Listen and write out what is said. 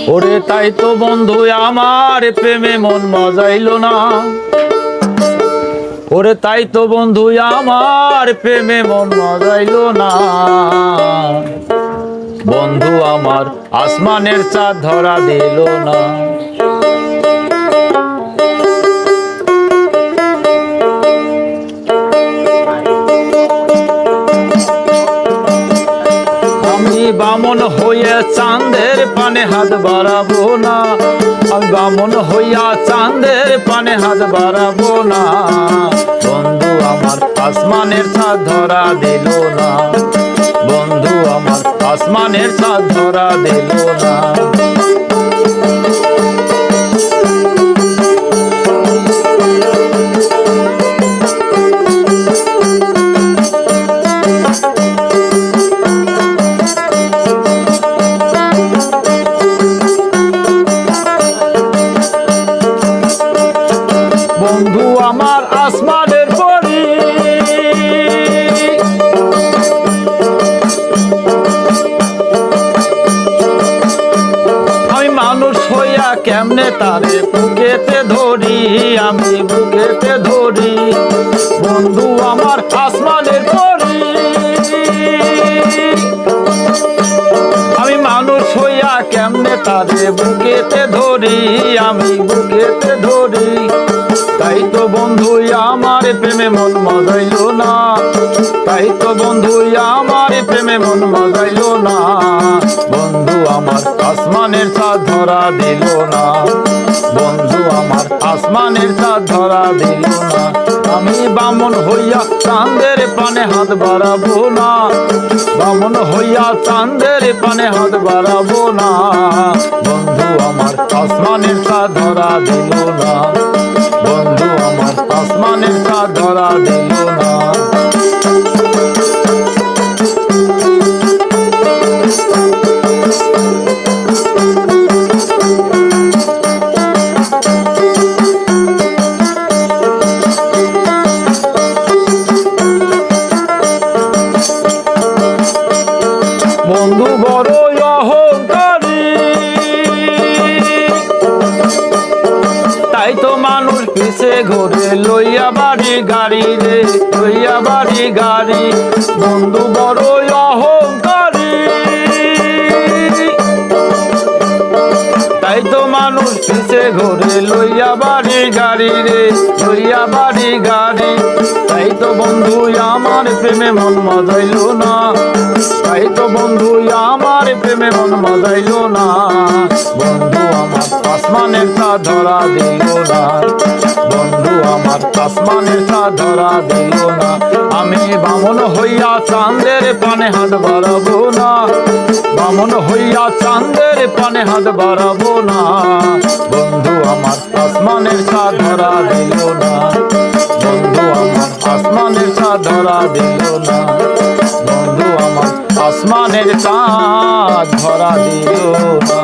ওরে তাই তো বন্ধু আমার প্রেমে মন মজাইলো না। ওরে তাই তো বন্ধু আমার প্রেমে মন মজাইলো না। বন্ধু আমার আসমানের চাঁদ ধরা দিল না। আমি বামন হইয়া চাঁদের পানে হাত বাড়াবো না। আমি বামন হইয়া চাঁদের পানে হাত বাড়াবো না। বন্ধু আমার আসমানের চাঁদ ধরা দিল না। বন্ধু আমার আসমানের চাঁদ ধরা দিল না। বন্ধু আমার আসমানের পরি, আমি মানুষ হইয়া কেমনে তারে বুকেতে ধরি, আমি বুকেতে ধরি। বন্ধু আমার আসমানের পরি, আমি মানুষ হইয়া কেমনে তারে বুকেতে ধরি, আমি বুকেতে ধরি। তাই তো বন্ধু আমার প্রেমে মন মজাইলো না। তাই তো বন্ধু আমার প্রেমে মন মজাইলো না। বন্ধু আমার আসমানের চাঁদ ধরা দিল না। বন্ধু আমার আসমানের চাঁদ ধরা দিল না। আমি বামন হইয়া চাঁদের পানে হাত বাড়াবো না। বামন হইয়া চাঁদের পানে হাত বাড়াবো না। বন্ধু আমার আসমানের চাঁদ ধরা দিল না। বন্ধু আমার আসমানের চাঁদ ধরা দিল না। বন্ধু বড় অহংকারী, তাই তো মানুষ পিছে ঘুরে লইয়া বাড়ি গাড়ি রে, লইয়া বাড়ি গাড়ি। বন্ধু বড় অহংকারী, তাই তো মানুষ পিছে ঘুরে লইয়া বাড়ি গাড়ি রে, লইয়া বাড়ি গাড়ি। তাই তো বন্ধু আমার প্রেমে মন মজাইলো না। তাই তো বন্ধু আমার প্রেমে মন মজাইলো না। বন্ধু আমার আসমানের চাঁদ ধরা দিল না। বন্ধু আমার আসমানের চাঁদ ধরা দিল না। আমি বামন হইয়া চাঁদের পানে হাত বাড়াবো না। বামন হইয়া চাঁদের পানে হাত বাড়াবো না। বন্ধু আমার আসমানের চাঁদ ধরা দিল না। বন্ধু আমার আসমানের চাঁদ ধরা দিল না। বন্ধু আমার আসমানের চাঁদ ধরা দিল না।